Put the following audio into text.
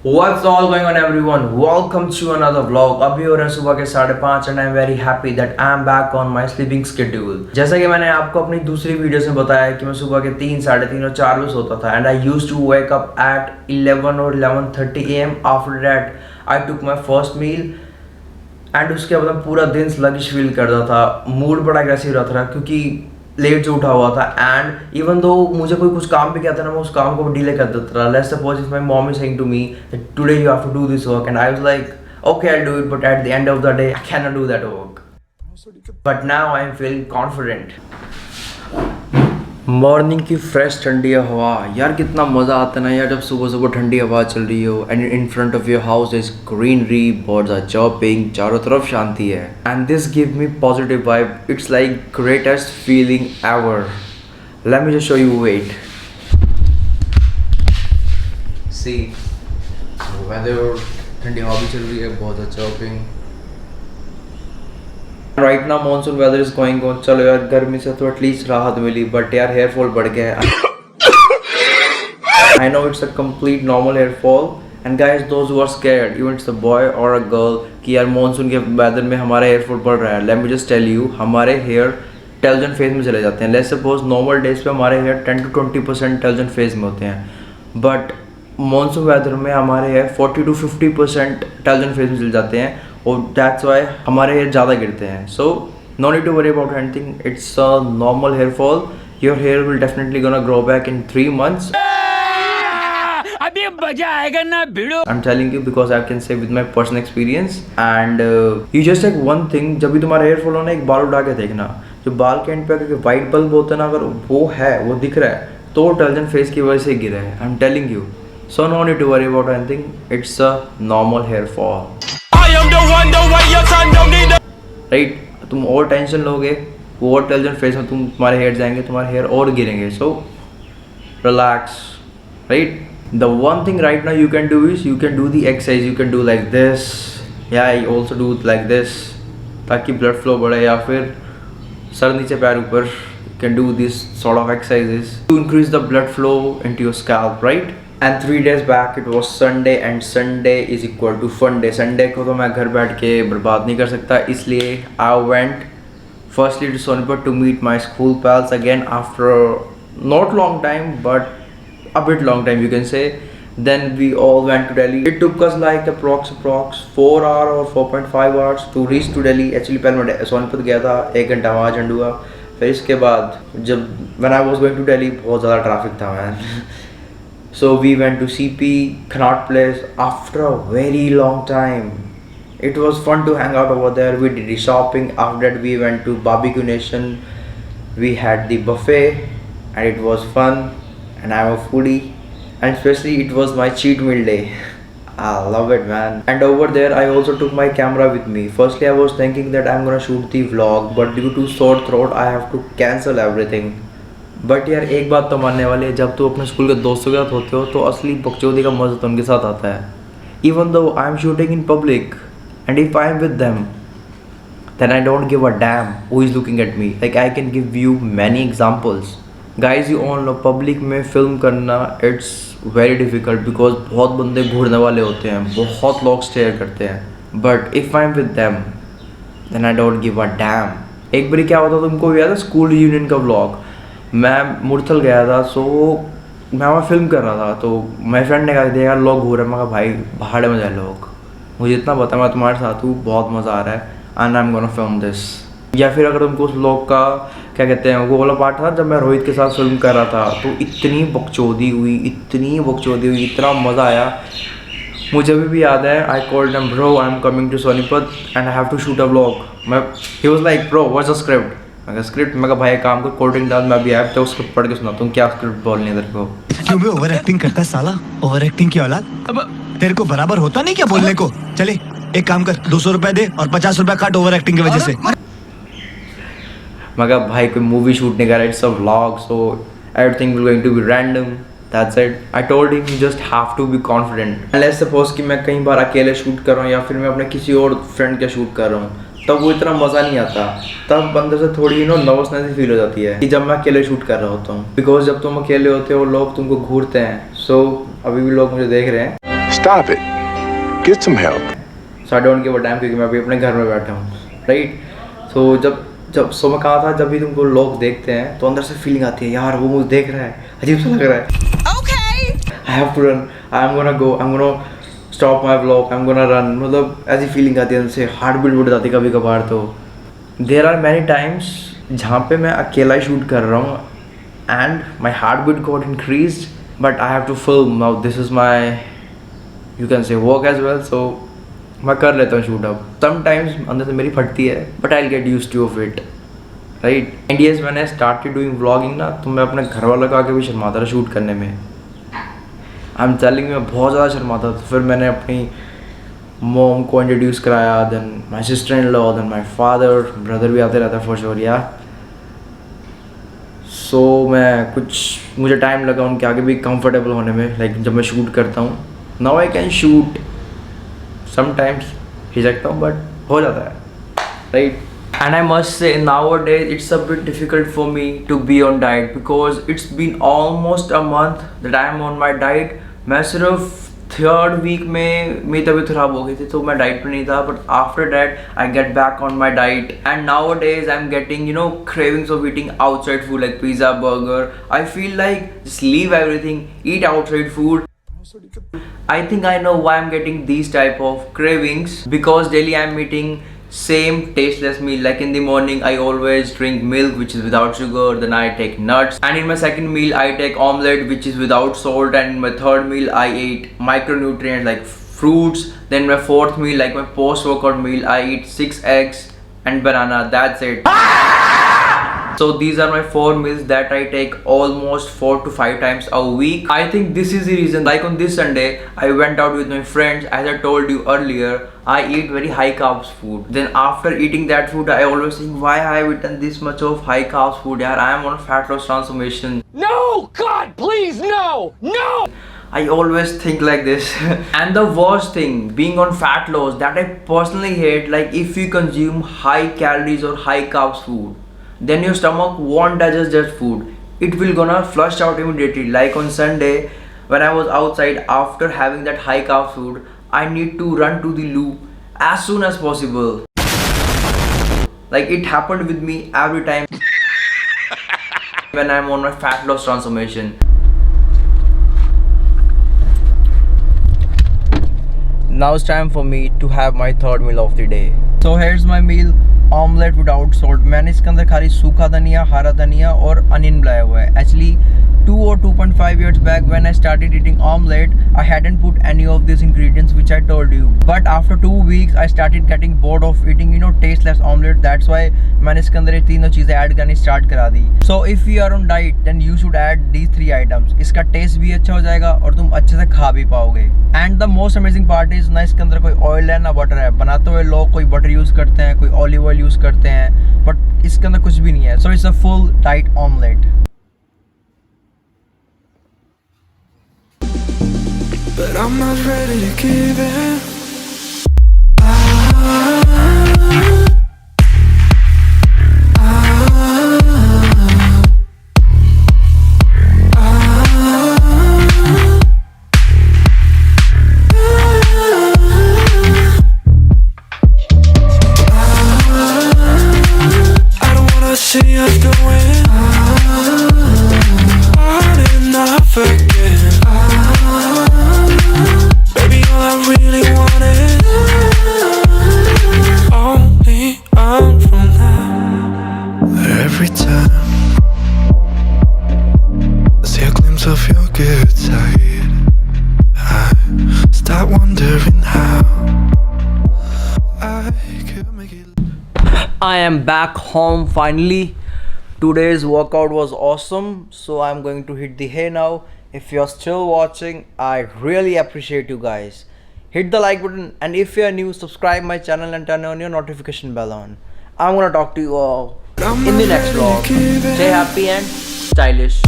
What's all going on everyone? Welcome to another vlog. अभी हो रहे हैं सुबह के 5:30 and I'm very happy that I'm back on my sleeping schedule. जैसा कि मैंने आपको अपनी दूसरी वीडियोस में बताया कि मैं सुबह के 3, 3:30 और 4 बजे सोता था and I used to wake up at 11 or 11:30 AM. After that I took my first meal and उसके बाद मैं पूरा दिन sluggish फील करता था, मूड बड़ा अग्रेसिव रहता था क्योंकि लेट से उठा हुआ था एंड इवन दो मुझे कोई कुछ काम भी कहता था ना मैं उस काम को डिले कर देता था. Let's suppose if my mom is saying to me that today you have to do this work and I was like okay I will do it but at the end of the day I can not do that work. But now I am feeling confident. Morning की fresh ठंडी हवा यार, कितना मज़ा आता है ना यार जब सुबह सुबह ठंडी हवा चल रही हो and in front of your house is greenery, birds are chirping, चारों तरफ शांति है and this give me positive vibe. It's like greatest feeling ever. Let me just show you. Wait, see weather, ठंडी हवा भी चल रही है, बहुत अच्छा chirping. Right now monsoon weather is going on. चलो यार गर्मी से तो एटलीस्ट राहत मिली बट यार हेयर फॉल बढ़ गया है. I know it's a complete normal hair fall and guys those who are scared even it's a boy और अ गर्ल कि यार मॉनसून के वेदर में हमारा हेयर फॉल बढ़ रहा है, let me just tell you हमारे हेयर टेल्जन फेज में चले जाते हैं. लेट्स सपोज नॉर्मल डेज पे हमारे हेयर 10 to 20% टेल्जन फेज में होते हैं बट मॉनसून वेदर में हमारे हेयर 40 to 50% टेल्जन फेज में चले जाते हैं और दैट्स वाई हमारे हेयर ज़्यादा गिरते हैं. So no need to worry about anything. It's a normal hair fall. Your hair will definitely gonna grow back in 3 months. अभी मजा आएगा ना भिड़ो. I am telling you because I can say with my personal experience and you just take one thing. जब भी तुम्हारा hair fall हो ना एक बाल उठा के देखना, जो बाल के एंड पे अगर वाइट बल्ब होता है ना, अगर वो है वो दिख रहा है तो टेल्जन फेस की वजह से गिरा है. I am telling you. So no need to worry about anything. It's a normal hair fall. Right, तुम और टेंशन लोगे वो और टेल्जन फेस में तुम्हारे हेयर जाएंगे, तुम्हारे हेयर और गिरेंगे. So relax. Right, the one thing right now you can do is you can do the exercise. You can do like this, या I also do like this ताकि ब्लड फ्लो बढ़े, या फिर सर नीचे पैर ऊपर. You can do this sort of exercises to increase the blood flow into your scalp. Right, and 3 days back it was Sunday and Sunday is equal to fun day. Sunday को तो मैं घर बैठ के बर्बाद नहीं कर सकता, इसलिए I went firstly to Sonipat to meet my school pals again after not long time but a bit long time you can say. Then we all went to Delhi. It took us like approx 4 hours or 4.5 hours to reach to Delhi. Actually पहले मैं सोनीपत गया था, 1 घंटा वहाँ झंड हुआ. फिर इसके बाद जब when I was going to Delhi बहुत ज़्यादा ट्रैफिक था man. So we went to CP, Connaught Place after a very long time. It was fun to hang out over there. We did the shopping. After that we went to Barbecue Nation. We had the buffet and it was fun. And I'm a foodie and especially it was my cheat meal day. I love it man. And over there I also took my camera with me. Firstly I was thinking that I'm gonna shoot the vlog but due to sore throat I have to cancel everything. But यार एक बात तो मानने वाली है, जब तू अपने स्कूल के दोस्तों के साथ होते हो तो असली बकचोदी का मजा तो उनके साथ आता है. Even though I am shooting in public and if I am with them then I don't give a damn who is looking at me. Like I can give you many examples. Guys you all know public में film करना it's very difficult because बहुत बंदे घूरने वाले होते हैं, बहुत लोग stare करते हैं. But if I am with them then I don't give a damn. एक बार क्या होता तुमको याद है स्कूल यूनियन का व्लॉग. मैं मुरथल गया था, सो मैं वहाँ फिल्म कर रहा था तो मेरे फ्रेंड ने कहा देखा लोग घूर रहे हैं. मैं कहा भाई भाड़े में जाए लोग, मुझे इतना पता मैं तुम्हारे साथ हूँ, बहुत मज़ा आ रहा है and I am gonna film this. या फिर अगर तुमको उस व्लॉग का क्या कहते हैं वो वाला पार्ट था जब मैं रोहित के साथ फिल्म कर रहा था तो इतनी बकचोदी हुई, इतना मज़ा आया. मुझे अभी भी याद है I called him bro I am coming to Sonipat and I have to shoot a vlog. He was like bro what's the script. मैं कहा स्क्रिप्ट, मैं कहा भाई काम कर कोल्ड ड्रिंक डाल, मैं अभी आया तो स्क्रिप्ट पढ़ के सुना तुम क्या स्क्रिप्ट बोलनी है तेरे को. क्यों भी ओवर एक्टिंग करता है साला, ओवर एक्टिंग की औलाद. अब तेरे को बराबर होता नहीं क्या बोलने को. चले एक काम कर 200 रुपए दे और 50 रुपए काट ओवर एक्टिंग की वजह से. मैं कहा भाई कोई मूवी शूट नहीं कर रहा, it's a vlog so everything will going to be random. That's it. I told him you just have to be confident. Let's suppose कि मैं कई बार अकेले शूट कर रहा हूँ या फिर मैं अपने किसी और फ्रेंड का शूट कर रहा हूँ तब वो इतना मज़ा नहीं आता. तब बंदे से थोड़ी नर्वसनेस फील हो जाती है कि जब मैं अकेले शूट कर रहा होता हूँ. बिकॉज जब तुम अकेले होते हो लोग तुमको घूरते हैं. सो अभी भी लोग मुझे देख रहे हैं. Stop it. Get some help. So I don't give a dam क्योंकि मैं अभी अपने घर में बैठा हूँ, राइट। सो जब मैं कहा था जब भी तुमको लोग देखते हैं तो अंदर से फीलिंग आती है यार वो मुझे देख रहा है, अजीब सा लग रहा है। I have to run, I am gonna go, I am gonna stop my vlog, I am gonna run, मतलब ऐसी फीलिंग आती है अंदर से, हार्ट बीट बढ़ जाती है कभी कभार। तो देयर आर मैनी टाइम्स जहाँ पे मैं अकेला ही शूट कर रहा हूँ and my heart beat got increase, but I have to film now, this is my you can say work as well. So मैं कर लेता हूँ शूट अब, समटाइम्स अंदर से मेरी फटती है but I will get used two of it, right. And yes when I started doing vlogging ना, तो मैं अपने घर वालों को आके भी शर्माता था शूट करने में। आई एम टेलिंग मैं बहुत ज़्यादा शर्माता था। तो फिर मैंने अपनी मॉम को इंट्रोड्यूस कराया, then my sister in law, then my father, brother भी आते रहता है फॉर श्योर या। सो मुझे टाइम लगा उनके आगे भी कंफर्टेबल होने में, लाइक जब मैं शूट करता हूँ। Now I can shoot, sometimes हिचकता हूँ बट हो जाता है, right. And I must say nowadays it's a bit difficult for me to be on diet because it's been almost a month that I am on my diet. मैं सिर्फ third week में मेरी तबीयत खराब हो गई थी तो मैं डाइट पे नहीं था, but after that I get back on my diet and nowadays I am getting cravings of eating outside food like pizza, burger. I feel like just leave everything, eat outside food. I think I know why I'm getting these type of cravings, because daily I'm eating same tasteless meal. Like in the morning I always drink milk which is without sugar, then I take nuts, and in my second meal I take omelette which is without salt, and in my third meal I eat micronutrients like fruits, then my fourth meal like my post workout meal I eat 6 eggs and banana, that's it. So these are my 4 meals that I take almost 4 to 5 times a week. I think this is the reason, like on this Sunday I went out with my friends. As I told you earlier, I eat very high carbs food. Then after eating that food I always think, why I have eaten this much of high carbs food? Yeah, I am on fat loss transformation. No, God, please, no, no. I always think like this. And the worst thing, being on fat loss, that I personally hate, like if you consume high calories or high carbs food, then your stomach won't digest that food. It will gonna flush out immediately. Like on Sunday when I was outside after having that high carb food, I need to run to the loo as soon as possible. Like it happened with me every time when I'm on my fat loss transformation. Now it's time for me to have my third meal of the day. So here's my meal. Omelette without salt. मैंने इसके अंदर खाली सूखा धनिया, हरा धनिया और onion मिलाया हुआ है। Actually 2 or 2.5 years back when I started eating omelette, I hadn't put any of these ingredients which I told you. But after 2 weeks I started getting bored of eating tasteless omelette. That's why मैंने इसके अंदर ये तीनों चीज़ें add करनी start करा दी। So if you are on diet then you should add these 3 items. इसका test भी अच्छा हो जाएगा और तुम अच्छे से खा भी पाओगे। And the most amazing part is ना इसके अंदर कोई ऑयल है ना बटर है। बनाते हुए लोग कोई बटर यूज़ करते हैं, कोई ऑलिव ऑयल यूज़ करते हैं, बट इसके अंदर कुछ भी नहीं है। So it's a full diet omelette. But I'm not ready to give in. I don't wanna see us going on and off again. Baby, all I really want is only on from now. Every time I see a glimpse of your good side, I start wondering how I could make it. I am back home finally. Today's workout was awesome, so I'm going to hit the hay now. If you're still watching, I really appreciate you guys. Hit the like button, and if you're new, subscribe my channel and turn on your notification bell on. I'm gonna talk to you all in the next vlog. Stay happy and stylish.